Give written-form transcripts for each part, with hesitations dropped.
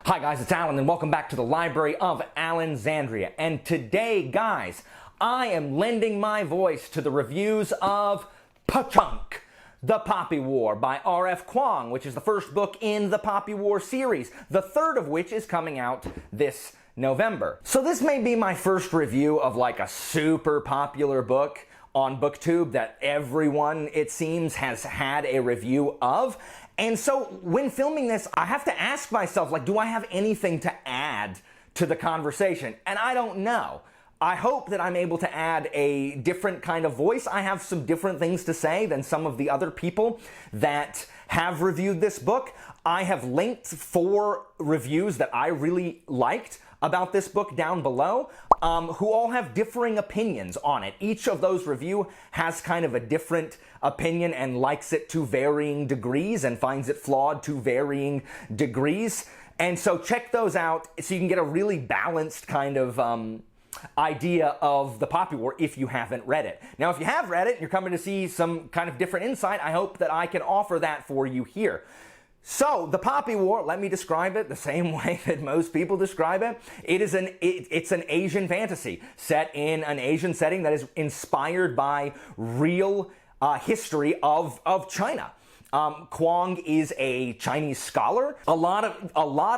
Hi guys, it's Alan and welcome back to the Library of Alexandria. And today, guys, I am lending my voice to the reviews of Pachunk, The Poppy War by R.F. Kuang, which is the first book in the Poppy War series, the third of which is coming out this November. So this may be my first review of like a super popular book on BookTube that everyone, it seems, has had a review of. And so when filming this, I have to ask myself, like, do I have anything to add to the conversation? And I don't know. I hope that I'm able to add a different kind of voice. I have some different things to say than some of the other people that have reviewed this book. I have linked 4 reviews that I really liked about this book down below, who all have differing opinions on it. Each of those reviews has kind of a different opinion and likes it to varying degrees and finds it flawed to varying degrees. And so check those out so you can get a really balanced kind of idea of the Poppy War if you haven't read it. Now, if you have read it and you're coming to see some kind of different insight, I hope that I can offer that for you here. So, the Poppy War, let me describe it the same way that most people describe it. It's an Asian fantasy set in an Asian setting that is inspired by real history of China. Kuang is a Chinese scholar. A lot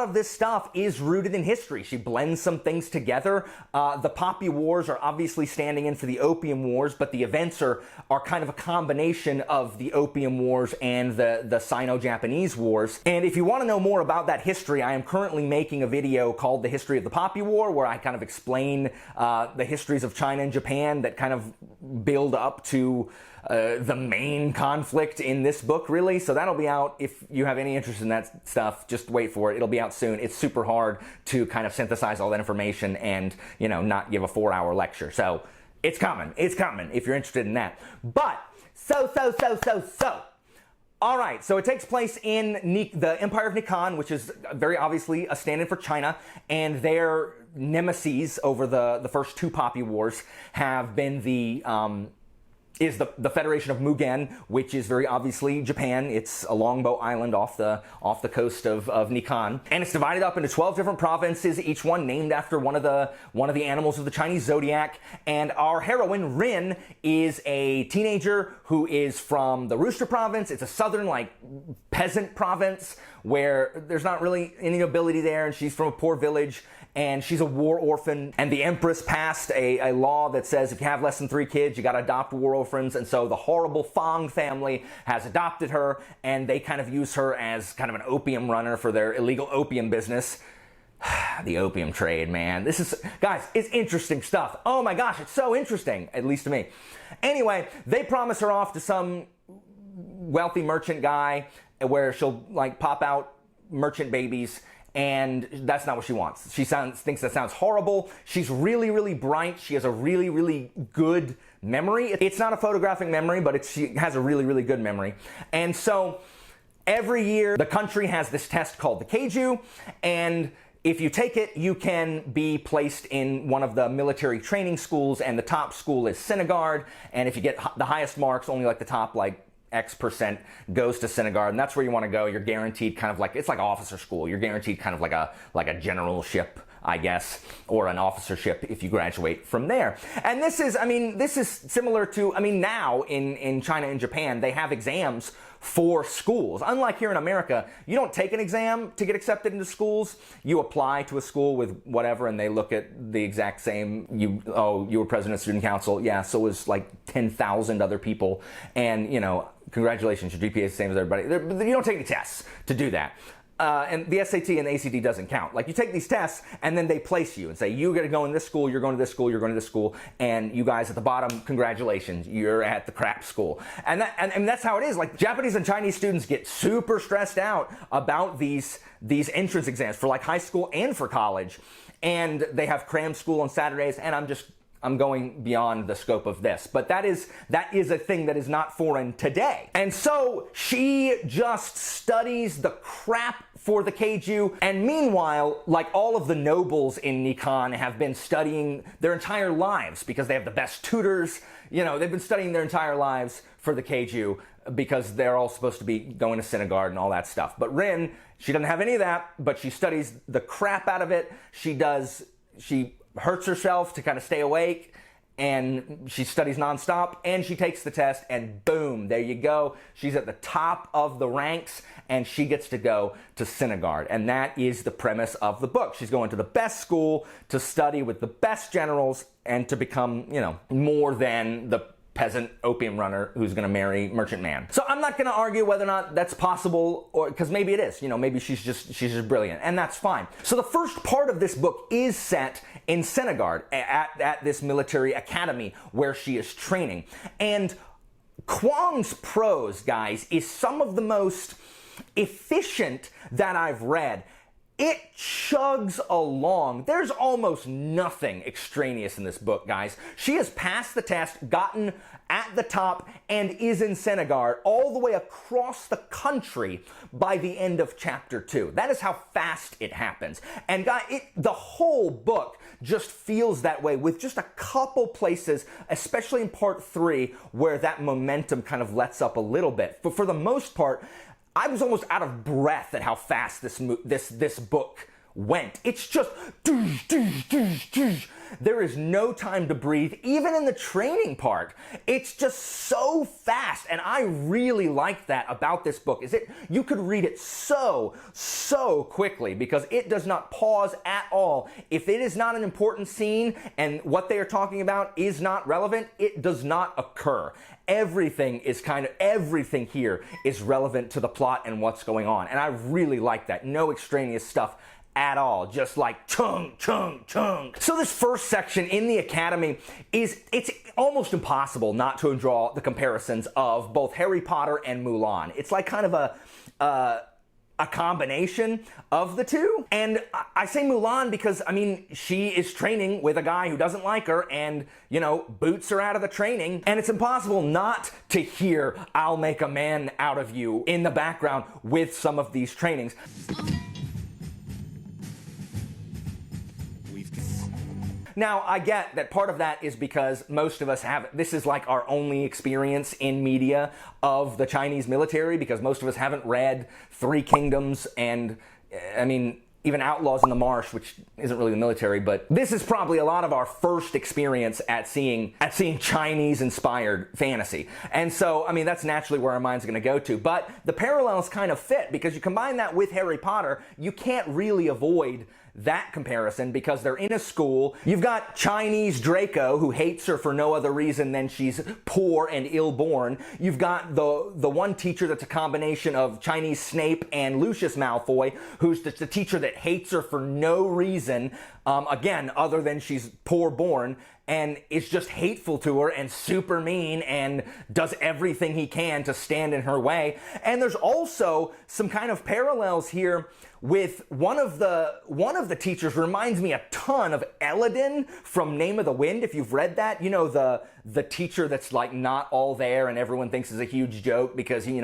of this stuff is rooted in history. She blends some things together. The Poppy Wars are obviously standing in for the Opium Wars, but the events are kind of a combination of the Opium Wars and the Sino-Japanese Wars. And if you want to know more about that history, I am currently making a video called The History of the Poppy War, where I kind of explain the histories of China and Japan that kind of build up to the main conflict in this book, really. So that'll be out. If you have any interest in that stuff, just wait for it. It'll be out soon. It's super hard to kind of synthesize all that information and, you know, not give a 4-hour lecture. So it's coming. It's coming if you're interested in that. But so. All right, so it takes place in the Empire of Nikan, which is very obviously a stand-in for China, and their nemesis over the first 2 Poppy Wars have been the Federation of Mugen, which is very obviously Japan. It's a longbow island off the coast of Nikan, and it's divided up into 12 different provinces, each one named after one of the animals of the Chinese zodiac. And our heroine Rin is a teenager who is from the Rooster province. It's a southern, like, peasant province where there's not really any nobility there, and she's from a poor village. And she's a war orphan, and the Empress passed a law that says if you have less than 3 kids, you gotta adopt war orphans, and so the horrible Fang family has adopted her, and they kind of use her as kind of an opium runner for their illegal opium business. The opium trade, man. This is, guys, it's interesting stuff. Oh my gosh, it's so interesting, at least to me. Anyway, they promise her off to some wealthy merchant guy where she'll, like, pop out merchant babies, and that's not what she wants. She thinks that sounds horrible. She's really, really bright. She has a really, really good memory. It's not a photographic memory, but she has a really, really good memory. And so every year, the country has this test called the Keiju, and if you take it, you can be placed in one of the military training schools, and the top school is Sinigard, and if you get the highest marks, only like the top, like, X% goes to Sinigard, and that's where you want to go. You're guaranteed kind of like, it's like officer school. You're guaranteed kind of like a generalship, I guess, or an officership if you graduate from there. And this is similar to, now in China and Japan, they have exams for schools. Unlike here in America, you don't take an exam to get accepted into schools. You apply to a school with whatever, and they look at the exact same. You were president of student council. Yeah, so was like 10,000 other people. And, congratulations, your GPA is the same as everybody. You don't take any tests to do that. And the SAT and the ACT doesn't count. Like, you take these tests, and then they place you and say, you got to go in this school, you're going to this school, you're going to this school, and you guys at the bottom, congratulations, you're at the crap school. And that's how it is. Like, Japanese and Chinese students get super stressed out about these entrance exams for, like, high school and for college. And they have cram school on Saturdays, and I'm going beyond the scope of this, but that is a thing that is not foreign today. And so she just studies the crap for the Keiju, and meanwhile, like, all of the nobles in Nikan have been studying their entire lives because they have the best tutors. They've been studying their entire lives for the Keiju. because they're all supposed to be going to synagogue and all that stuff. But Rin, she doesn't have any of that, but she studies the crap out of it. She hurts herself to kind of stay awake, and she studies nonstop, and she takes the test, and boom, there you go. She's at the top of the ranks, and she gets to go to synagogue. And that is the premise of the book. She's going to the best school to study with the best generals and to become, more than the peasant opium runner who's going to marry merchant man. So I'm not going to argue whether or not that's possible, or because maybe it is. Maybe she's just brilliant, and that's fine. So the first part of this book is set in synagogue at this military academy where she is training. And Kwong's prose, guys, is some of the most efficient that I've read. It chugs along. There's almost nothing extraneous in this book, guys. She has passed the test, gotten at the top, and is in synagogue all the way across the country by the end of chapter 2. That is how fast it happens. And guys, the whole book just feels that way, with just a couple places, especially in part 3, where that momentum kind of lets up a little bit. But for the most part, I was almost out of breath at how fast this book went. It's just there is no time to breathe, even in the training part. It's just so fast, and I really like that about this book. You could read it so quickly because it does not pause at all. If it is not an important scene and what they are talking about is not relevant, it does not occur. Everything here is relevant to the plot and what's going on, and I really like that. No extraneous stuff at all, just like chunk. So this first section in the academy it's almost impossible not to draw the comparisons of both Harry Potter and Mulan. It's like kind of a combination of the two. And I say Mulan because, she is training with a guy who doesn't like her and, boots her out of the training. And it's impossible not to hear "I'll make a man out of you" in the background with some of these trainings. Now, I get that part of that is because most of us this is like our only experience in media of the Chinese military, because most of us haven't read Three Kingdoms and, even Outlaws in the Marsh, which isn't really the military, but this is probably a lot of our first experience at seeing Chinese-inspired fantasy. And so, that's naturally where our mind's going to go to. But the parallels kind of fit, because you combine that with Harry Potter, you can't really avoid that comparison, because they're in a school. You've got Chinese Draco, who hates her for no other reason than she's poor and ill-born. You've got the one teacher that's a combination of Chinese Snape and Lucius Malfoy, who's the teacher that hates her for no reason, again, other than she's poor-born, and is just hateful to her and super mean and does everything he can to stand in her way. And there's also some kind of parallels here with one of the teachers. Reminds me a ton of Eladin from Name of the Wind, if you've read that. The teacher that's like not all there and everyone thinks is a huge joke because he,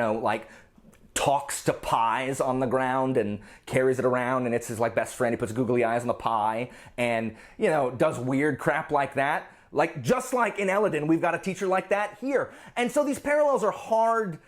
talks to pies on the ground and carries it around, and it's his best friend. He puts googly eyes on the pie and, does weird crap like that. Just like in Eladin, we've got a teacher like that here. And so these parallels are hard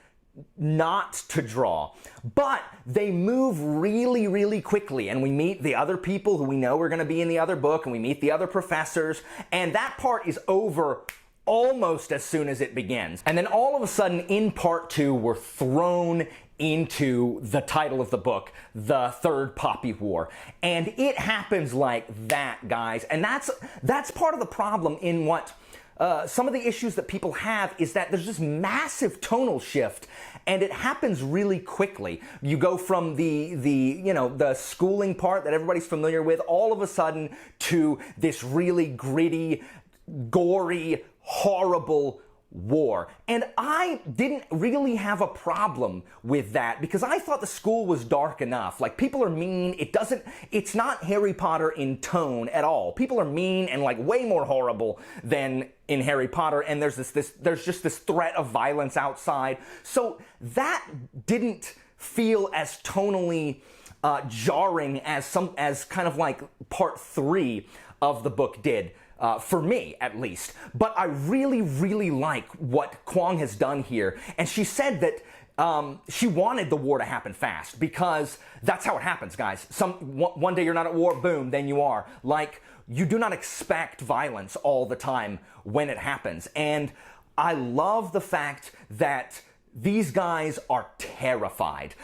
not to draw, but they move really quickly, and we meet the other people who we know are going to be in the other book, and we meet the other professors, and that part is over almost as soon as it begins. And then all of a sudden in part 2, we're thrown into the title of the book, The Third Poppy War. And it happens like that, guys. And that's part of the problem in what some of the issues that people have, is that there's this massive tonal shift, and it happens really quickly. You go from the schooling part that everybody's familiar with, all of a sudden to this really gritty, gory, horrible war. And I didn't really have a problem with that, because I thought the school was dark enough. People are mean. It's not Harry Potter in tone at all. People are mean and way more horrible than in Harry Potter, and there's just this threat of violence outside. So that didn't feel as tonally jarring as kind of like part 3 of the book did. For me, at least. But I really, really like what Kwong has done here. And she said that she wanted the war to happen fast because that's how it happens, guys. One day you're not at war, boom, then you are. Like, you do not expect violence all the time when it happens. And I love the fact that these guys are terrified.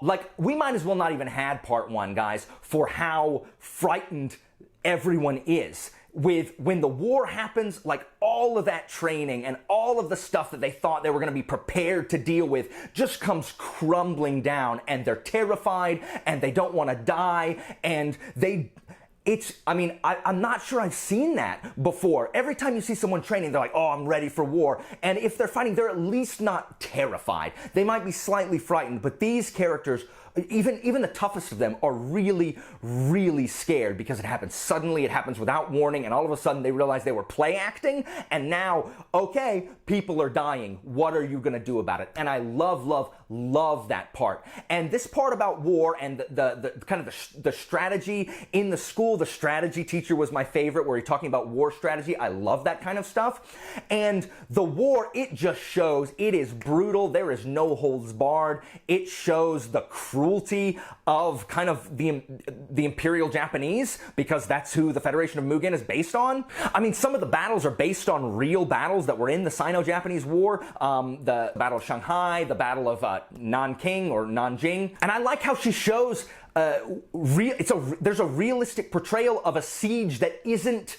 Like, we might as well not even had part 1, guys, for how frightened everyone is. When the war happens, like, all of that training and all of the stuff that they thought they were going to be prepared to deal with just comes crumbling down, and they're terrified and they don't want to die, and I'm not sure I've seen that before. Every time you see someone training, they're like, oh, I'm ready for war. And if they're fighting, they're at least not terrified. They might be slightly frightened, but these characters, even the toughest of them, are really, really scared because it happens suddenly, it happens without warning, and all of a sudden they realize they were play acting, and now, okay, people are dying. What are you going to do about it? And I love, love, love that part. And this part about war and the kind of the strategy in the school, the strategy teacher was my favorite, where you're talking about war strategy. I love that kind of stuff. And the war, it just shows it is brutal. There is no holds barred. It shows the cruelty of kind of the Imperial Japanese, because that's who the Federation of Mugen is based on. I mean, some of the battles are based on real battles that were in the Sino-Japanese War, the Battle of Shanghai, the Battle of Nanking or Nanjing. And I like how she shows there's a realistic portrayal of a siege that isn't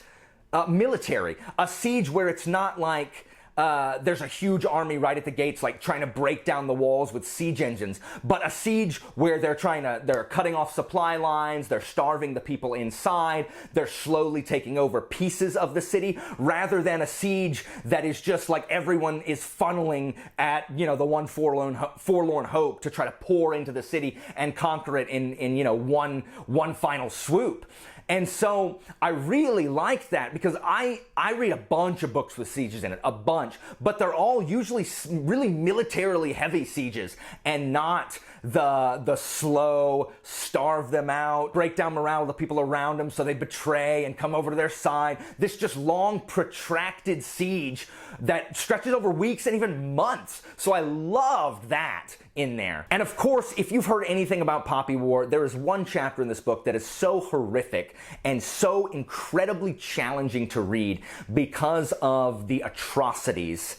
military, a siege where it's not like there's a huge army right at the gates, like trying to break down the walls with siege engines, but a siege where they're cutting off supply lines, they're starving the people inside, they're slowly taking over pieces of the city, rather than a siege that is just like everyone is funneling at, the one forlorn hope to try to pour into the city and conquer it in one final swoop. And so I really like that, because I read a bunch of books with sieges in it, a bunch, but they're all usually really militarily heavy sieges, and not the slow, starve them out, break down morale of the people around them so they betray and come over to their side. This just long, protracted siege that stretches over weeks and even months. So I loved that in there. And of course, if you've heard anything about Poppy War, there is one chapter in this book that is so horrific and so incredibly challenging to read because of the atrocities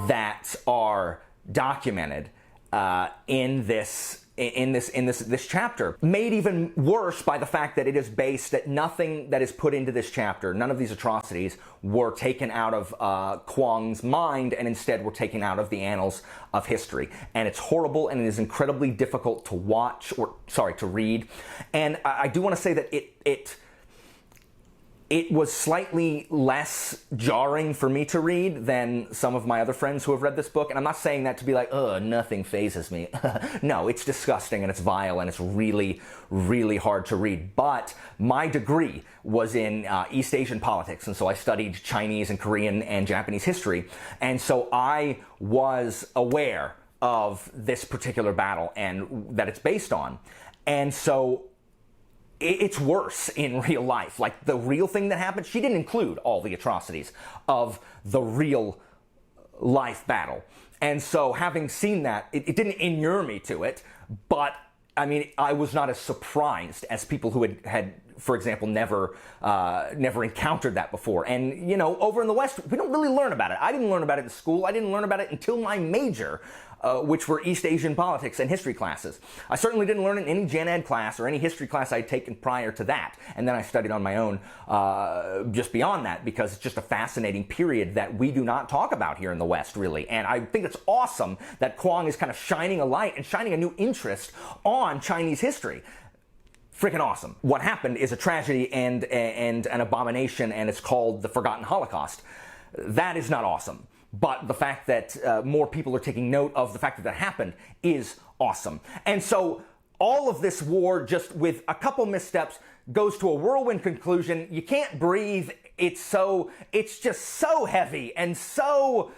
that are documented in this chapter, made even worse by the fact that it is based, that nothing that is put into this chapter, none of these atrocities, were taken out of Kwong's mind, and instead were taken out of the annals of history. And it's horrible, and it is incredibly difficult to read. And I do want to say that it was slightly less jarring for me to read than some of my other friends who have read this book. And I'm not saying that to be like, oh, nothing phases me. No, it's disgusting and it's vile and it's really, really hard to read. But my degree was in East Asian politics. And so I studied Chinese and Korean and Japanese history. And so I was aware of this particular battle and that it's based on. And so it's worse in real life. Like, the real thing that happened, she didn't include all the atrocities of the real life battle. And so having seen that, it didn't inure me to it, but I mean, I was not as surprised as people who had, for example, never encountered that before. And, over in the West, we don't really learn about it. I didn't learn about it in school. I didn't learn about it until my major, which were East Asian politics and history classes. I certainly didn't learn it in any Gen Ed class or any history class I'd taken prior to that. And then I studied on my own just beyond that, because it's just a fascinating period that we do not talk about here in the West, really. And I think it's awesome that Kwong is kind of shining a light and shining a new interest on Chinese history. Freaking awesome. What happened is a tragedy and an abomination, and it's called the Forgotten Holocaust. That is not awesome. But the fact that more people are taking note of the fact that that happened is awesome. And so all of this war, just with a couple missteps, goes to a whirlwind conclusion. You can't breathe. It's just so heavy and so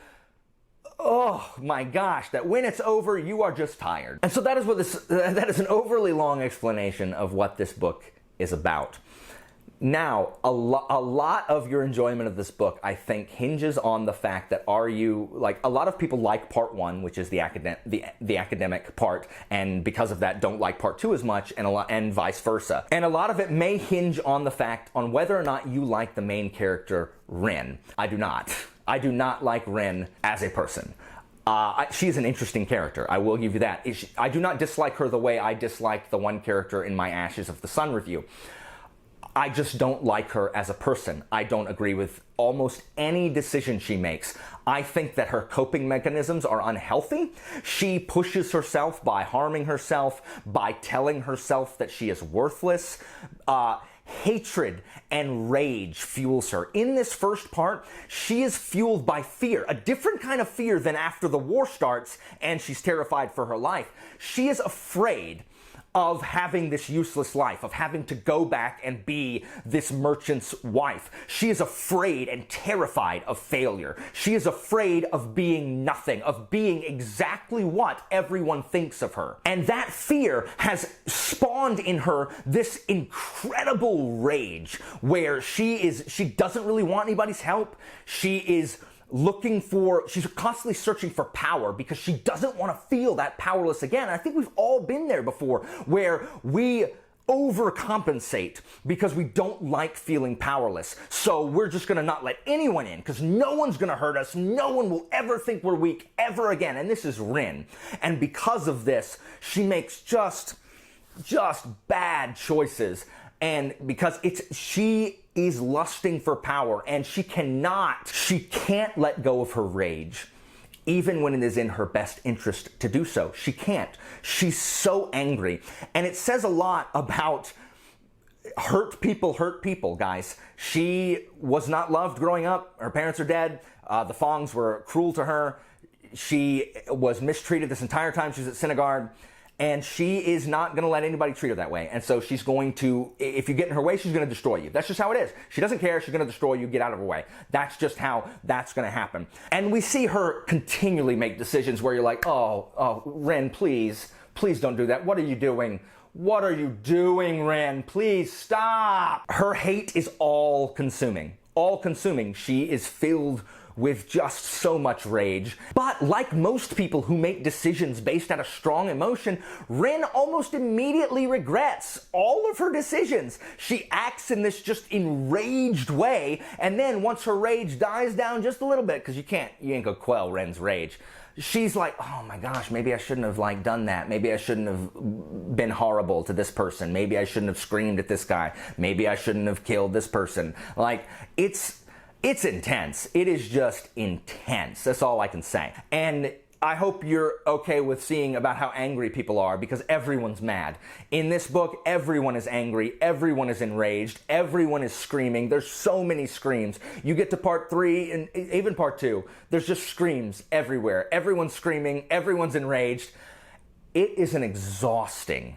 oh my gosh, that when it's over, you are just tired. And so that is what that is an overly long explanation of what this book is about. Now, a lot of your enjoyment of this book, I think, hinges on the fact that a lot of people like part one, which is the academic part, and because of that don't like part two as much, and vice versa. And a lot of it may hinge on the fact on whether or not you like the main character, Rin. I do not. I do not like Rin as a person. She's an interesting character, I will give you that. I do not dislike her the way I disliked the one character in my Ashes of the Sun review. I just don't like her as a person. I don't agree with almost any decision she makes. I think that her coping mechanisms are unhealthy. She pushes herself by harming herself, by telling herself that she is worthless. Hatred and rage fuels her. In this first part, she is fueled by fear, a different kind of fear than after the war starts and she's terrified for her life. She is afraid of having this useless life, of having to go back and be this merchant's wife. She is afraid and terrified of failure. She is afraid of being nothing, of being exactly what everyone thinks of her. And that fear has spawned in her this incredible rage where she doesn't really want anybody's help. She's constantly searching for power because she doesn't want to feel that powerless again. And I think we've all been there before where we overcompensate because we don't like feeling powerless. So we're just going to not let anyone in because no one's going to hurt us. No one will ever think we're weak ever again. And this is Rin. And because of this, she makes just bad choices. And because she is lusting for power and she can't let go of her rage, even when it is in her best interest to do so. She can't. She's so angry. And it says a lot about hurt people, guys. She was not loved growing up. Her parents are dead. The Fongs were cruel to her. She was mistreated this entire time she was at synagogue. And she is not going to let anybody treat her that way. And so she's going to, if you get in her way, she's going to destroy you. That's just how it is. She doesn't care. She's going to destroy you. Get out of her way. That's just how that's going to happen. And we see her continually make decisions where you're like, oh, Ren, please don't do that. What are you doing? What are you doing, Ren? Please stop. Her hate is all consuming. All consuming. She is filled with just so much rage. But like most people who make decisions based on a strong emotion, Rin almost immediately regrets all of her decisions. She acts in this just enraged way, and then once her rage dies down just a little bit, because you ain't gonna quell Ren's rage, she's like, oh my gosh, maybe I shouldn't have done that. Maybe I shouldn't have been horrible to this person. Maybe I shouldn't have screamed at this guy. Maybe I shouldn't have killed this person. It's intense. It is just intense. That's all I can say. And I hope you're okay with seeing about how angry people are, because everyone's mad. In this book, everyone is angry. Everyone is enraged. Everyone is screaming. There's so many screams. You get to part 3 and even part 2, there's just screams everywhere. Everyone's screaming. Everyone's enraged. It is an exhausting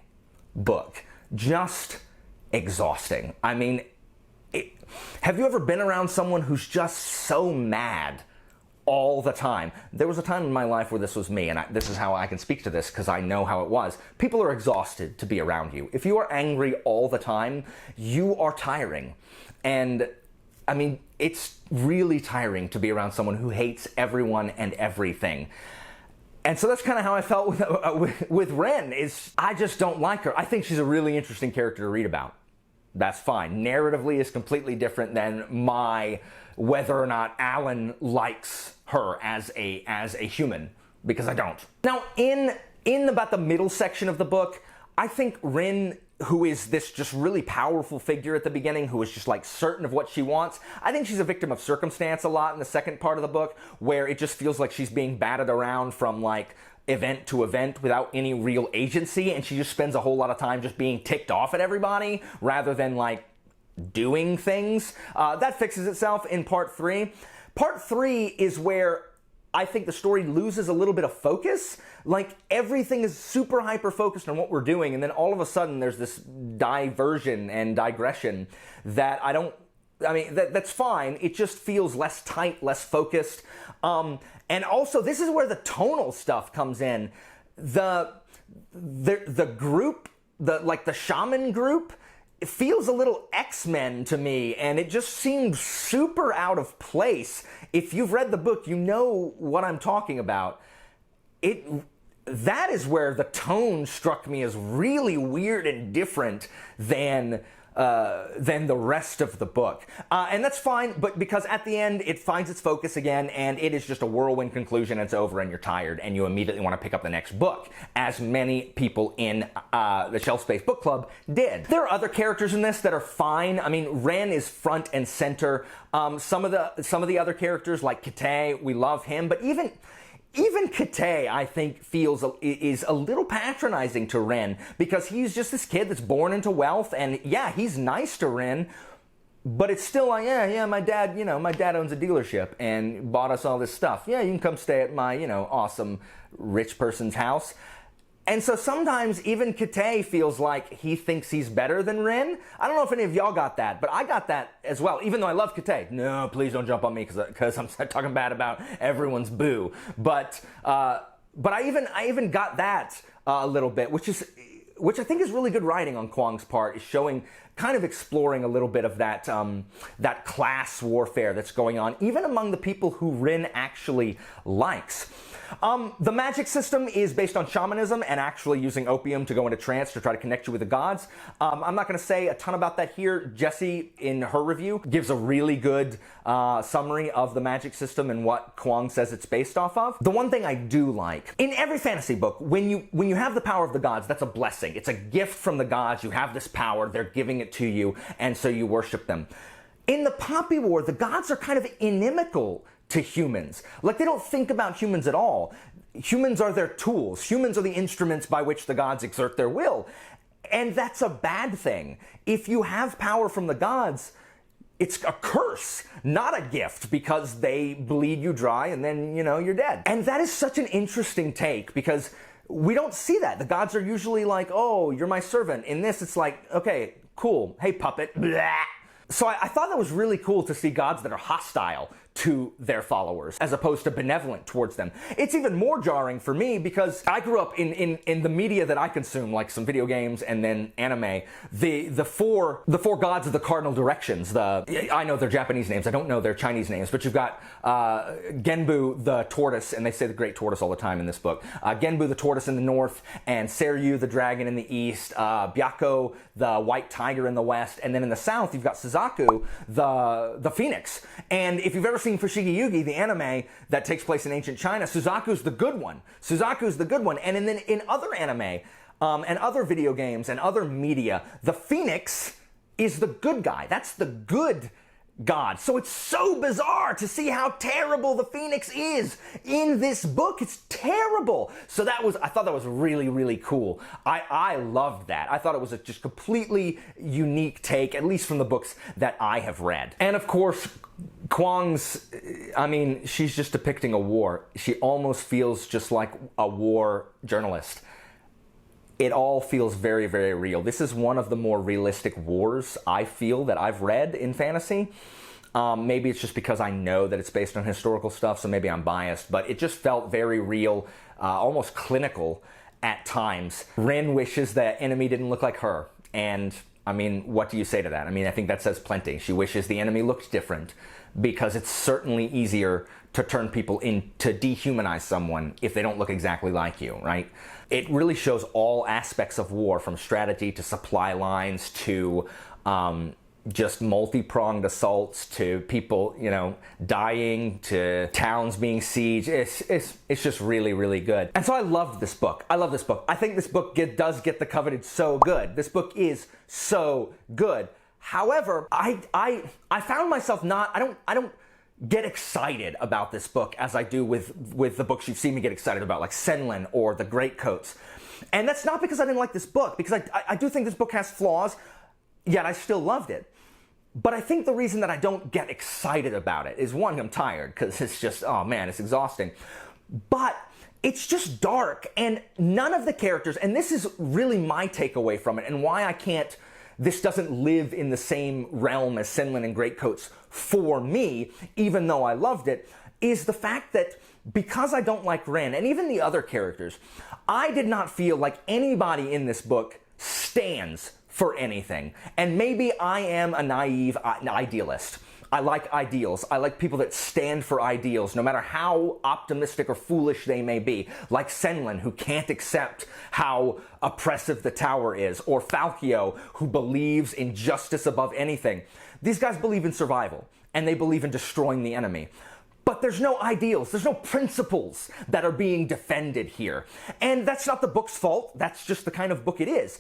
book. Just exhausting. I mean, have you ever been around someone who's just so mad all the time? There was a time in my life where this was me, and this is how I can speak to this because I know how it was. People are exhausted to be around you. If you are angry all the time, you are tiring. And I mean, it's really tiring to be around someone who hates everyone and everything. And so that's kind of how I felt with Ren. I just don't like her. I think she's a really interesting character to read about. That's fine. Narratively is completely different than whether or not Alan likes her as a human, because I don't. Now, in about the middle section of the book, I think Rin, who is this just really powerful figure at the beginning, who is just certain of what she wants, I think she's a victim of circumstance a lot in the second part of the book, where it just feels like she's being batted around from event to event without any real agency, and she just spends a whole lot of time just being ticked off at everybody rather than doing things. That fixes itself in part 3. Part 3 is where I think the story loses a little bit of focus. Everything is super hyper focused on what we're doing, and then all of a sudden there's this diversion and digression that I don't I mean, that's fine. It just feels less tight, less focused. And also, this is where the tonal stuff comes in. The group, the shaman group, it feels a little X-Men to me, and it just seems super out of place. If you've read the book, you know what I'm talking about. That is where the tone struck me as really weird and different than the rest of the book. And that's fine, but because at the end it finds its focus again, and it is just a whirlwind conclusion, it's over and you're tired, and you immediately want to pick up the next book, as many people in the Shelf Space Book Club did. There are other characters in this that are fine. I mean, Ren is front and center. Some of the other characters, like Kate, we love him, but even Kate, I think, is a little patronizing to Ren, because he's just this kid that's born into wealth, and yeah, he's nice to Ren, but it's still like, yeah, my dad owns a dealership and bought us all this stuff. Yeah, you can come stay at my, awesome rich person's house. And so sometimes even Kate feels like he thinks he's better than Ren. I don't know if any of y'all got that, but I got that as well, even though I love Kate. No, please don't jump on me because I'm talking bad about everyone's boo. But I even got that a little bit, which I think is really good writing on Kwong's part, is showing, kind of exploring a little bit of that class warfare that's going on, even among the people who Ren actually likes. The magic system is based on shamanism and actually using opium to go into trance to try to connect you with the gods. I'm not going to say a ton about that here. Jessie, in her review, gives a really good summary of the magic system and what Kwong says it's based off of. The one thing I do like, in every fantasy book, when you have the power of the gods, that's a blessing. It's a gift from the gods. You have this power, they're giving it to you, and so you worship them. In the Poppy War, the gods are kind of inimical to humans. Like, they don't think about humans at all. Humans are their tools. Humans are the instruments by which the gods exert their will. And that's a bad thing. If you have power from the gods, it's a curse, not a gift, because they bleed you dry and then, you're dead. And that is such an interesting take, because we don't see that. The gods are usually like, oh, you're my servant. In this, it's like, okay, cool. Hey, puppet. Blah. So I thought that was really cool to see gods that are hostile to their followers, as opposed to benevolent towards them. It's even more jarring for me because I grew up in the media that I consume, like some video games and then anime. The four gods of the cardinal directions. I know their Japanese names, I don't know their Chinese names, but you've got Genbu the tortoise, and they say the great tortoise all the time in this book. Genbu the tortoise in the north, and Seiryu the dragon in the east, Byakko the white tiger in the west, and then in the south you've got Suzaku the phoenix. And if you've ever seen Fushigi Yugi, the anime that takes place in ancient China, Suzaku's the good one. Suzaku's the good one. And then in other anime and other video games and other media, the Phoenix is the good guy. That's the good god. So it's so bizarre to see how terrible the Phoenix is in this book. It's terrible. So I thought that was really, really cool. I loved that. I thought it was a just completely unique take, at least from the books that I have read. And of course, Kwong's, she's just depicting a war. She almost feels just like a war journalist. It all feels very, very real. This is one of the more realistic wars I feel that I've read in fantasy. Maybe it's just because I know that it's based on historical stuff, so maybe I'm biased, but it just felt very real, almost clinical at times. Ren wishes the enemy didn't look like her, and what do you say to that? I think that says plenty. She wishes the enemy looked different, because it's certainly easier to turn people in, to dehumanize someone if they don't look exactly like you, right? It really shows all aspects of war, from strategy to supply lines to just multi-pronged assaults to people, dying, to towns being sieged. It's just really, really good. And so I loved this book. I love this book. I think this book does get the coveted so good. This book is so good. However, I found myself I don't get excited about this book as I do with the books you've seen me get excited about, like Senlin or The Greatcoats. And that's not because I didn't like this book, because I do think this book has flaws, yet I still loved it. But I think the reason that I don't get excited about it is, one, I'm tired, because it's just, oh man, it's exhausting. But it's just dark, and none of the characters, and this is really my takeaway from it, and why I can't this doesn't live in the same realm as Senlin and Greatcoats for me, even though I loved it, is the fact that because I don't like Ren, and even the other characters, I did not feel like anybody in this book stands for anything. And maybe I am a naive idealist. I like ideals. I like people that stand for ideals, no matter how optimistic or foolish they may be. Like Senlin, who can't accept how oppressive the tower is, or Falkio, who believes in justice above anything. These guys believe in survival, and they believe in destroying the enemy. But there's no ideals, there's no principles that are being defended here. And that's not the book's fault, that's just the kind of book it is.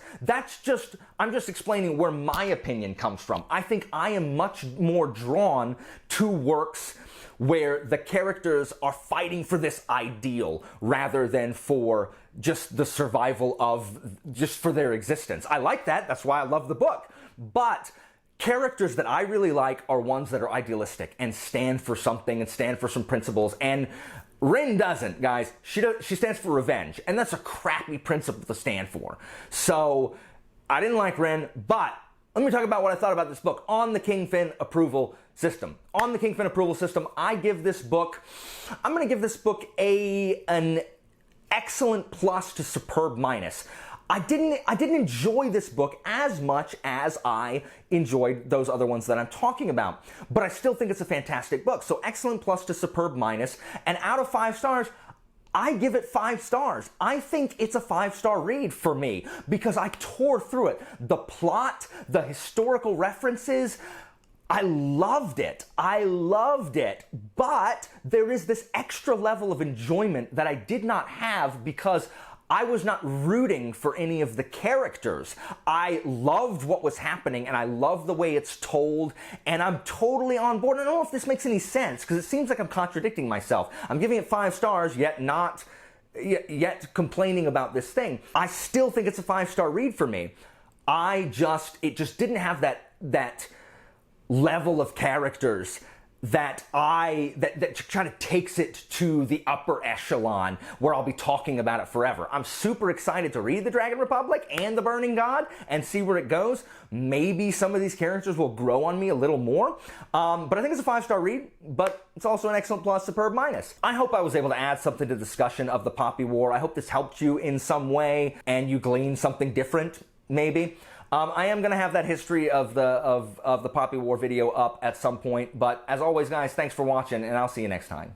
I'm just explaining where my opinion comes from. I think I am much more drawn to works where the characters are fighting for this ideal rather than for just the survival of, just for their existence. I like that, that's why I love the book. But characters that I really like are ones that are idealistic and stand for something and stand for some principles. And Rin doesn't, guys. She stands for revenge, and that's a crappy principle to stand for. So I didn't like Rin, but let me talk about what I thought about this book on the Kingfin approval system. On the Kingfin approval system, I'm going to give this book an excellent plus to superb minus. I didn't enjoy this book as much as I enjoyed those other ones that I'm talking about, but I still think it's a fantastic book. So excellent plus to superb minus, and out of 5 stars, I give it 5 stars. I think it's a 5-star read for me because I tore through it. The plot, the historical references, I loved it. But there is this extra level of enjoyment that I did not have because I was not rooting for any of the characters. I loved what was happening, and I love the way it's told, and I'm totally on board. I don't know if this makes any sense, because it seems like I'm contradicting myself. I'm giving it 5 stars, yet complaining about this thing. I still think it's a 5-star read for me. It just didn't have that level of characters that kind of takes it to the upper echelon where I'll be talking about it forever. I'm super excited to read The Dragon Republic and The Burning God and see where it goes. Maybe some of these characters will grow on me a little more, but I think it's a 5-star read, but it's also an excellent plus, superb minus. I hope I was able to add something to the discussion of the Poppy War. I hope this helped you in some way and you gleaned something different, maybe. I am going to have that history of the Poppy War video up at some point, but as always, guys, thanks for watching, and I'll see you next time.